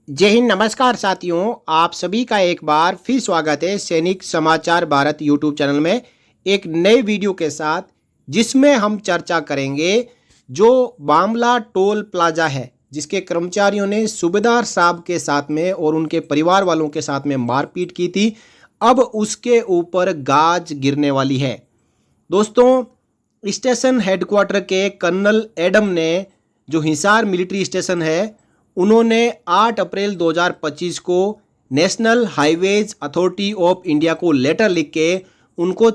जय हिंद। नमस्कार साथियों, आप सभी का एक बार फिर स्वागत है सैनिक समाचार भारत यूट्यूब चैनल में एक नए वीडियो के साथ, जिसमें हम चर्चा करेंगे जो बामला टोल प्लाजा है जिसके कर्मचारियों ने सूबेदार साहब के साथ में और उनके परिवार वालों के साथ में मारपीट की थी। अब उसके ऊपर गाज गिरने वाली है। दोस्तों, स्टेशन हेडक्वार्टर के कर्नल एडम ने जो हिसार मिलिट्री स्टेशन है, उन्होंने 8 अप्रैल 2025 को national highways authority of India को लेटर लिख के उनको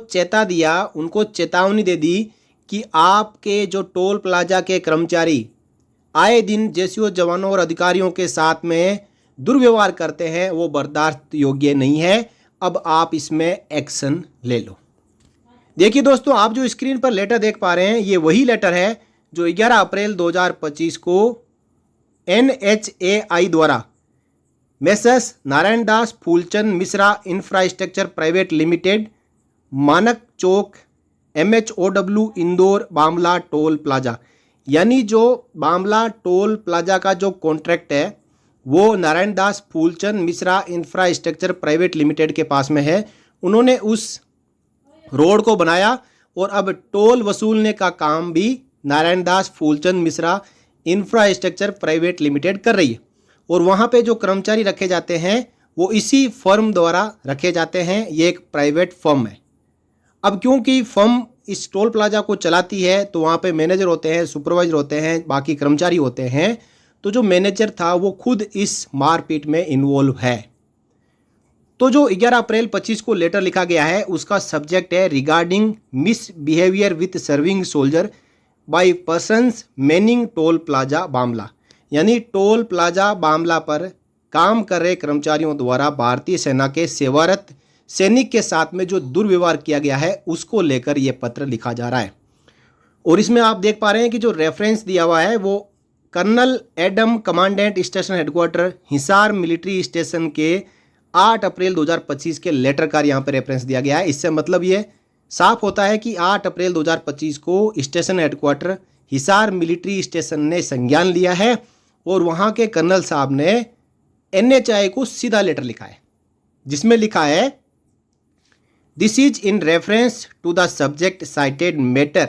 चेतावनी दे दी कि आपके जो टोल प्लाजा के कर्मचारी आए दिन जेसीओ जवानों और अधिकारियों के साथ में दुर्व्यवहार करते हैं, वो बर्दाश्त योग्य नहीं है। अब आप इसमें एक्शन ले लो। देखिए दोस्तों, आप जो स्क्रीन पर लेटर देख पा रहे हैं, ये वही लेटर है जो 11 अप्रैल 2025 को NHAI द्वारा messrs Narayan Das Phoolchand Mishra infrastructure private limited, Manak Chowk, MHOW, Indore, Bamla toll plaza, यानी जो बामला टोल प्लाजा का जो कॉन्ट्रैक्ट है वो Narayan Das Phoolchand Mishra infrastructure private limited के पास में है। उन्होंने उस रोड को बनाया और अब टोल वसूलने का काम भी Narayan Das Phoolchand Mishra infrastructure private limited कर रही है। और वहाँ पे जो कर्मचारी रखे जाते हैं वो इसी फर्म द्वारा रखे जाते हैं। ये एक प्राइवेट फर्म है। अब क्योंकि फर्म इस टोल प्लाजा को चलाती है तो वहाँ पे मैनेजर होते हैं, सुपरवाइजर होते हैं, बाकी कर्मचारी होते हैं। तो जो मैनेजर था वो खुद इस मारपीट में इन्वॉल्व है। तो जो 11 अप्रैल 25 को लेटर लिखा गया है उसका सब्जेक्ट है regarding misbehaviour with serving soldier by persons manning toll plaza Bamla, यानी टोल प्लाजा बामला पर काम कर रहे कर्मचारियों द्वारा भारतीय सेना के सेवारत सैनिक के साथ में जो दुर्व्यवहार किया गया है उसको लेकर यह पत्र लिखा जा रहा है। और इसमें आप देख पा रहे हैं कि जो रेफरेंस दिया हुआ है वो colonel Adam, commandant station headquarter Hisar military station के 8 अप्रैल 2025 के लेटर का यहाँ पर रेफरेंस दिया गया है। इससे मतलब ये साफ होता है कि 8 अप्रैल 2025 को station headquarter Hisar military station ने संज्ञान लिया है और वहाँ के कर्नल साहब ने NHAI को सीधा लेटर लिखा है, जिसमें लिखा है this is in reference to the subject cited matter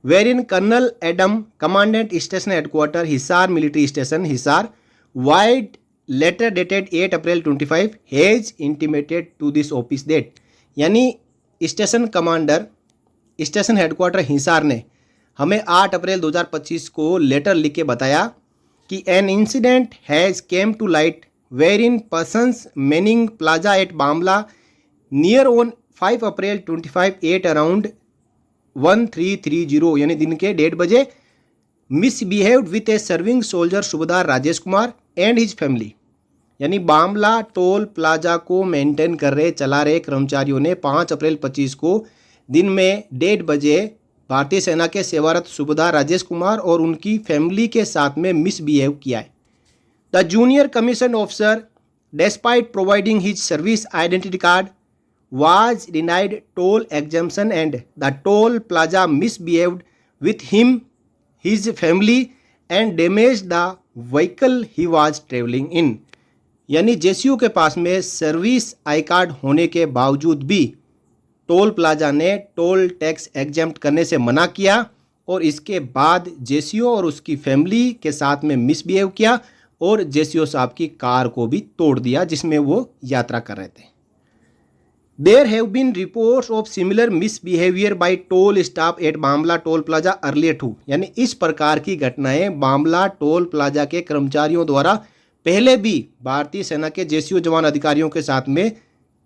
wherein colonel Adam, commandant station headquarter Hisar military station Hisar, vide letter dated 8 April 25 has intimated to this office date, यानी station commander station headquarter Hisar ने हमें 8 अप्रैल 2025 को letter लिख के बताया कि an incident has came to light wherein persons manning plaza at Bamla near on 5 April 25 8 around 1330, यानी दिन के 1:30 बजे misbehaved with a serving soldier subedar Rajesh Kumar and his family, यानी बामला टोल प्लाजा को मेंटेन कर रहे चला रहे कर्मचारियों ने 5 अप्रैल 25 को दिन में 1:30 बजे भारतीय सेना के सेवारत सूबेदार राजेश कुमार और उनकी फैमिली के साथ में मिसबिहेव किया है। The junior commission officer despite providing his service identity card was denied toll exemption and the toll plaza misbehaved with him his family and damage the vehicle he was travelling in, यानी JCO के पास में service I card होने के बावजूद भी toll plaza ने toll tax exempt करने से मना किया और इसके बाद जेसीओ और उसकी फैमिली के साथ में मिसबिहेव किया और जेसीओ साहब की कार को भी तोड़ दिया जिसमें वो यात्रा कर रहे थे। There have been reports of similar misbehaviour by toll staff at Bamla toll plaza earlier too, यानी इस प्रकार की घटनाएं बामला टोल प्लाजा के कर्मचारियों द्वारा पहले भी भारतीय सेना के जेसीओ जवान अधिकारियों के साथ में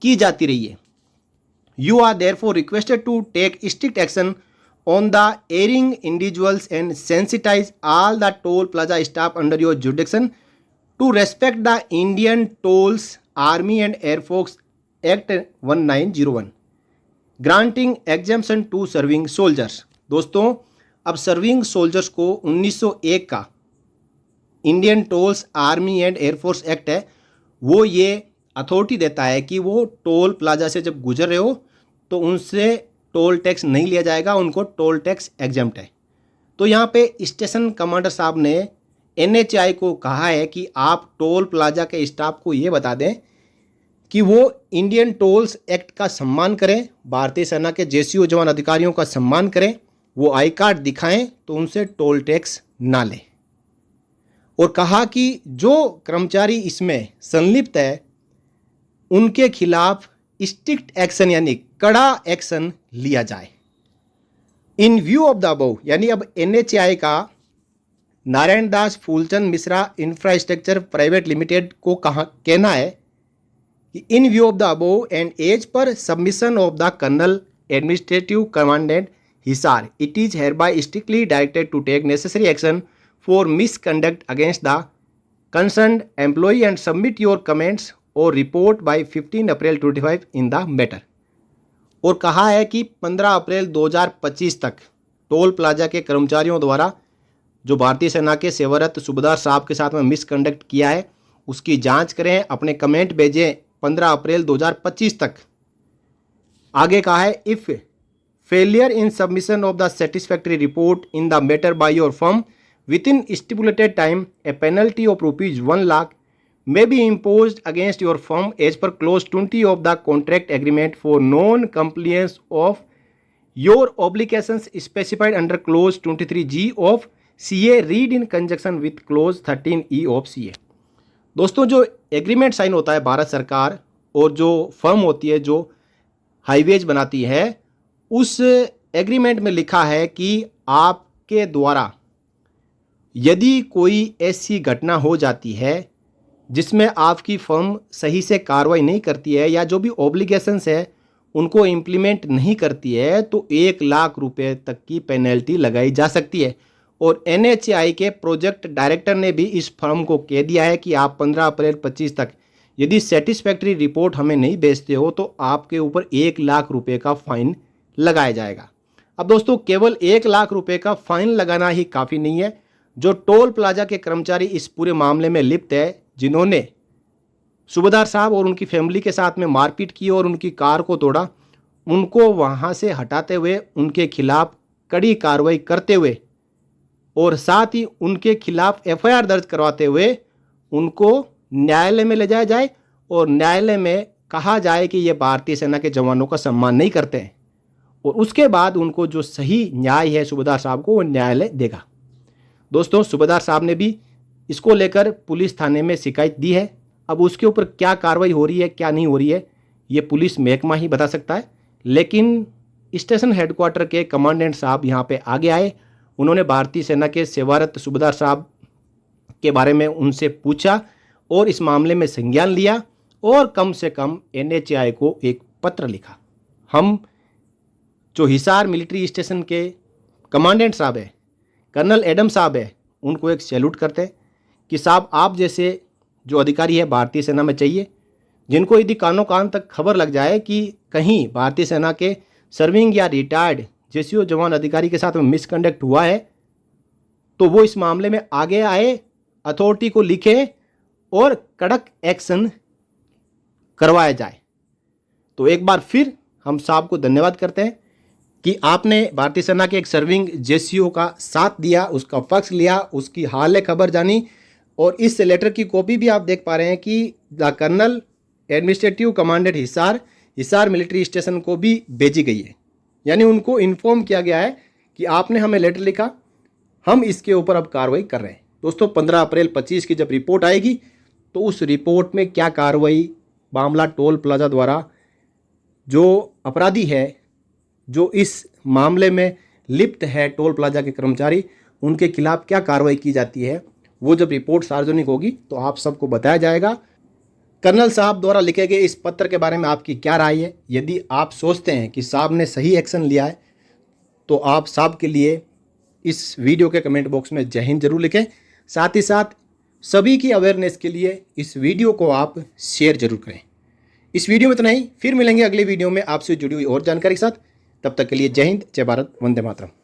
की जाती रही है। You are therefore requested to take strict action on the erring individuals and sensitise all the toll plaza staff under your jurisdiction to respect the Indian tolls army and air force act 1901 granting exemption to serving soldiers. दोस्तों, अब serving soldiers को 1901 का Indian tolls army and air force act है, वो ये authority देता है कि वो टोल प्लाजा से जब गुजर रहे हो तो उनसे टोल टैक्स नहीं लिया जाएगा, उनको टोल टैक्स एग्जेम्प्ट है। तो यहाँ पे स्टेशन कमांडर साहब ने NHAI को कहा है कि आप टोल प्लाजा के स्टाफ को ये बता दें कि वो इंडियन टोल्स एक्ट का सम्मान करें, भारतीय सेना के JCO जवान अधिकारियों का सम्मान करें, वो आई कार्ड दिखाएं तो उनसे टोल टैक्स ना लें। और कहा कि जो कर्मचारी इसमें संलिप्त है उनके खिलाफ स्ट्रिक्ट एक्शन यानी कड़ा एक्शन लिया जाए। In view of the above, यानी अब NHAI का Narayan Das Phoolchand Mishra infrastructure private limited को कहना है कि in view of the above and as per submission of the colonel administrative commandant Hisar, it is hereby strictly directed to take necessary action for misconduct against the concerned employee and submit your comments or report by 15 April 2025 in the matter। और कहा है कि 15 अप्रैल 2025 तक toll plaza के कर्मचारियों द्वारा जो भारतीय सेना के सेवारत सूबेदार साहब के साथ में मिसकंडक्ट किया है उसकी जांच करें, अपने कमेंट भेजें 15 अप्रैल 2025 तक। आगे कहा है if failure in submission of the satisfactory report in the matter by your firm within stipulated time, a penalty of rupees 1 lakh may be imposed against your firm as per clause 20 of the contract agreement for non-compliance of your obligations specified under clause 23G of CA read in conjunction with clause 13E of CA। दोस्तों, जो agreement sign होता है भारत सरकार और जो firm होती है जो हाईवेज बनाती है, उस एग्रीमेंट में लिखा है कि आपके द्वारा यदि कोई ऐसी घटना हो जाती है जिसमें आपकी फर्म सही से कार्रवाई नहीं करती है या जो भी ऑब्लिगेशंस है उनको इम्प्लीमेंट नहीं करती है तो 1 लाख रुपए तक की पेनल्टी लगाई जा सकती है। और NHAI के प्रोजेक्ट डायरेक्टर ने भी इस फर्म को कह दिया है कि आप 15 अप्रैल 25 तक यदि सेटिस्फैक्ट्री रिपोर्ट हमें नहीं भेजते हो तो आपके ऊपर 1 लाख रुपए का फाइन लगाया जाएगा। अब दोस्तों, केवल 1 लाख रुपए का फाइन लगाना ही काफ़ी नहीं है। जो टोल प्लाजा के कर्मचारी इस पूरे मामले में लिप्त है, जिन्होंने सूबेदार साहब और उनकी फैमिली के साथ में मारपीट की और उनकी कार को तोड़ा, उनको वहां से हटाते हुए उनके खिलाफ कड़ी कार्रवाई करते हुए और साथ ही उनके खिलाफ FIR दर्ज करवाते हुए उनको न्यायालय में ले जाया जाए और न्यायालय में कहा जाए कि ये भारतीय सेना के जवानों का सम्मान नहीं करते हैं और उसके बाद उनको जो सही न्याय है सूबेदार साहब को वो न्यायालय देगा। दोस्तों, सूबेदार साहब ने भी इसको लेकर पुलिस थाने में शिकायत दी है। अब उसके ऊपर क्या कार्रवाई हो रही है क्या नहीं हो रही है ये पुलिस महकमा ही बता सकता है, लेकिन स्टेशन हेडक्वार्टर के कमांडेंट साहब यहाँ पे आगे आए। उन्होंने भारतीय सेना के सेवारत सूबेदार साहब के बारे में उनसे पूछा और इस मामले में संज्ञान लिया और कम से कम NHAI को एक पत्र लिखा। हम जो हिसार मिलिट्री स्टेशन के कमांडेंट साहब है, कर्नल एडम साहब है, उनको एक सैल्यूट करते हैं कि साहब आप जैसे जो अधिकारी है भारतीय सेना में चाहिए, जिनको यदि कानों कान तक खबर लग जाए कि कहीं भारतीय सेना के सर्विंग या रिटायर्ड JCO जवान अधिकारी के साथ में मिसकंडक्ट हुआ है तो वो इस मामले में आगे आए, अथॉरिटी को लिखे और कड़क एक्शन करवाया जाए। तो एक बार फिर हम साहब को धन्यवाद करते हैं कि आपने भारतीय सेना के एक सर्विंग JCO का साथ दिया, उसका पक्ष लिया, उसकी हाल खबर जानी और इस लेटर की कॉपी भी आप देख पा रहे हैं कि the colonel administrative commandant Hisar military station को भी भेजी गई है। यानी उनको इन्फॉर्म किया गया है कि आपने हमें लेटर लिखा, हम इसके ऊपर अब कार्रवाई कर रहे हैं। दोस्तों, 15 अप्रैल 25 की जब रिपोर्ट आएगी तो उस रिपोर्ट में क्या कार्रवाई बामला टोल प्लाजा द्वारा जो अपराधी है, जो इस मामले में लिप्त है टोल प्लाजा के कर्मचारी, उनके खिलाफ क्या कार्रवाई की जाती है, वो जब रिपोर्ट सार्वजनिक होगी तो आप सबको बताया जाएगा। कर्नल साहब द्वारा लिखे गए इस पत्र के बारे में आपकी क्या राय है? यदि आप सोचते हैं कि साहब ने सही एक्शन लिया है तो आप साहब के लिए इस वीडियो के कमेंट बॉक्स में जय हिंद जरूर लिखें। साथ ही साथ सभी की अवेयरनेस के लिए इस वीडियो को आप शेयर जरूर करें। इस वीडियो में इतना ही, फिर मिलेंगे अगले वीडियो में आपसे जुड़ी हुई और जानकारी के साथ। तब तक के लिए जय हिंद, जय भारत, वंदे मातरम।